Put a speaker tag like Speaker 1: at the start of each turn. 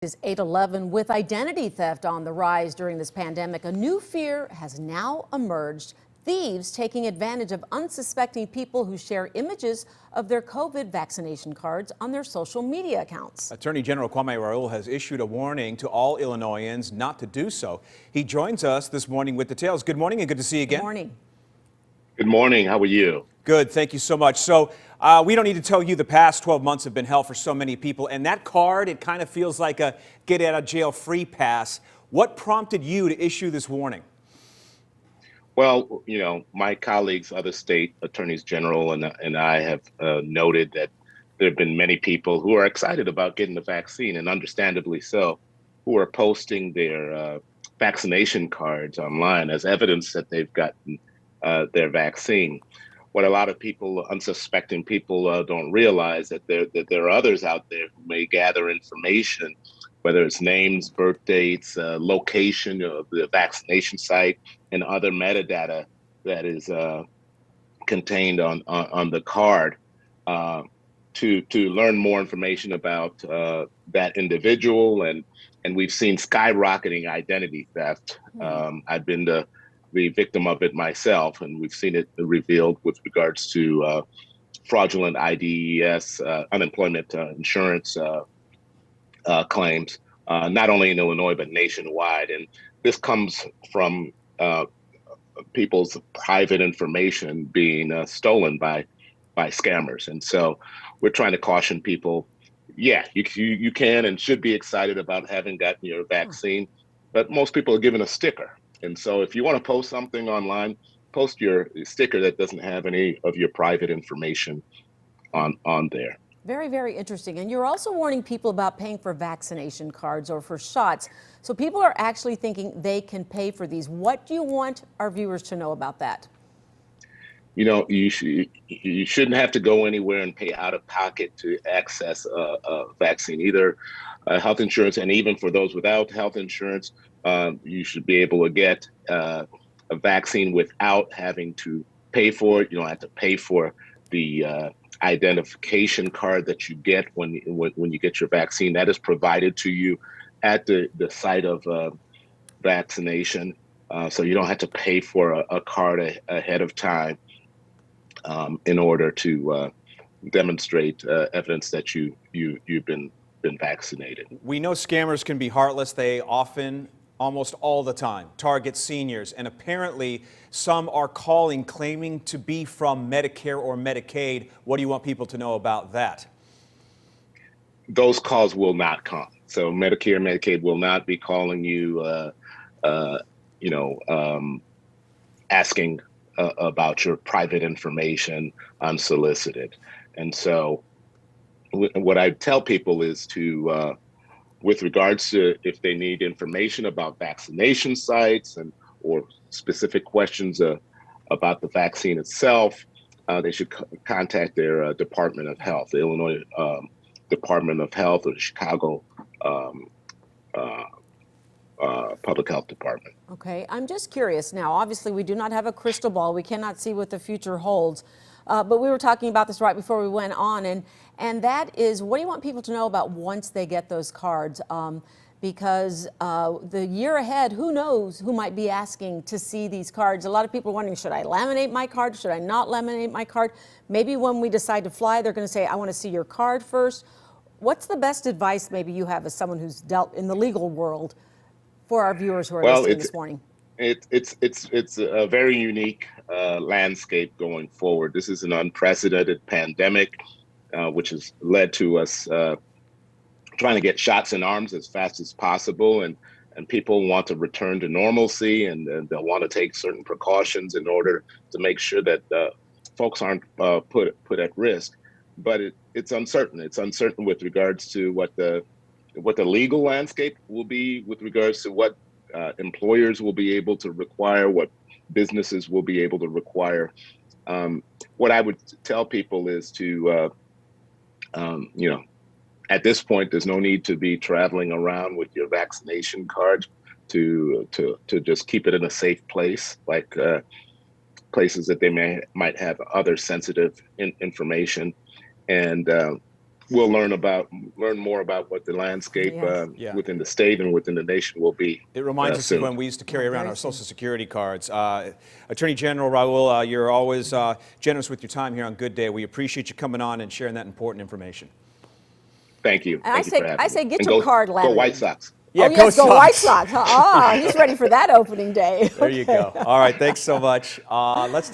Speaker 1: Is 8/11 with identity theft on the rise during this pandemic. A new fear has now emerged. Thieves taking advantage of unsuspecting people who share images of their COVID vaccination cards on their social media accounts.
Speaker 2: Attorney General Kwame Raoul has issued a warning to all Illinoisans not to do so. He joins us this morning with details. Good morning and good to see you again.
Speaker 1: Good morning.
Speaker 3: Good morning. How are you?
Speaker 2: Good. Thank you so much. So we don't need to tell you the past 12 months have been hell for so many people. And that card, it kind of feels like a get out of jail free pass. What prompted you to issue this warning?
Speaker 3: Well, my colleagues, other state attorneys general, and I have noted that there have been many people who are excited about getting the vaccine, and understandably so, who are posting their vaccination cards online as evidence that they've gotten their vaccine. What a lot of people, unsuspecting people, don't realize that there are others out there who may gather information, whether it's names, birth dates, location of the vaccination site, and other metadata that is contained on the card to learn more information about that individual. And we've seen skyrocketing identity theft. I've been the victim of it myself, and we've seen it revealed with regards to fraudulent IDES, unemployment insurance claims, not only in Illinois, but nationwide. And this comes from people's private information being stolen by scammers. And so we're trying to caution people, yeah, you can and should be excited about having gotten your vaccine, but most people are given a sticker. And so if you want to post something online, post your sticker that doesn't have any of your private information on there.
Speaker 1: Very, very interesting. And you're also warning people about paying for vaccination cards or for shots. So people are actually thinking they can pay for these. What do you want our viewers to know about that?
Speaker 3: You shouldn't have to go anywhere and pay out of pocket to access a vaccine, either health insurance, and even for those without health insurance, you should be able to get a vaccine without having to pay for it. You don't have to pay for the identification card that you get when you get your vaccine. That is provided to you at the site of vaccination, so you don't have to pay for a card ahead of time in order to demonstrate evidence that you've been vaccinated.
Speaker 2: We know scammers can be heartless. They often, almost all the time, target seniors. And apparently some are calling, claiming to be from Medicare or Medicaid. What do you want people to know about that?
Speaker 3: Those calls will not come. So Medicare, Medicaid will not be calling you, asking about your private information unsolicited. And so what I tell people is to, with regards to if they need information about vaccination sites or specific questions about the vaccine itself, they should contact their Department of Health, the Illinois Department of Health, or the Chicago Public Health Department.
Speaker 1: Okay, I'm just curious now. Obviously, we do not have a crystal ball. We cannot see what the future holds. But we were talking about this right before we went on, and that is, what do you want people to know about once they get those cards? Because the year ahead, who knows who might be asking to see these cards. A lot of people are wondering, should I laminate my card? Should I not laminate my card? Maybe when we decide to fly, they're going to say, I want to see your card first. What's the best advice maybe you have as someone who's dealt in the legal world for our viewers who are listening this morning?
Speaker 3: It's a very unique landscape going forward. This is an unprecedented pandemic, which has led to us trying to get shots in arms as fast as possible, and people want to return to normalcy, and they'll want to take certain precautions in order to make sure that folks aren't put at risk. But it's uncertain. It's uncertain with regards to what the legal landscape will be, with regards to what employers will be able to require, what businesses will be able to require. What I would tell people is to, at this point, there's no need to be traveling around with your vaccination card to just keep it in a safe place, like places that they might have other sensitive information. And we'll learn more about what the landscape
Speaker 1: Yes.
Speaker 2: Yeah.
Speaker 3: within the state and within the nation will be.
Speaker 2: It reminds us of
Speaker 3: soon.
Speaker 2: when we used to carry around
Speaker 1: very
Speaker 2: our
Speaker 1: soon.
Speaker 2: Social Security cards. Attorney General Raoul, you're always generous with your time here on Good Day. We appreciate you coming on and sharing that important information.
Speaker 3: Thank you.
Speaker 1: And
Speaker 3: Thank you for having
Speaker 1: I
Speaker 3: me.
Speaker 1: say get
Speaker 3: And
Speaker 1: your
Speaker 3: go,
Speaker 1: card
Speaker 3: Go
Speaker 1: laminated.
Speaker 3: White Sox.
Speaker 2: Yeah,
Speaker 1: oh, yes, go
Speaker 2: Sox.
Speaker 1: White Sox. He's ready for that opening day.
Speaker 2: There you go. All right, thanks so much. Let's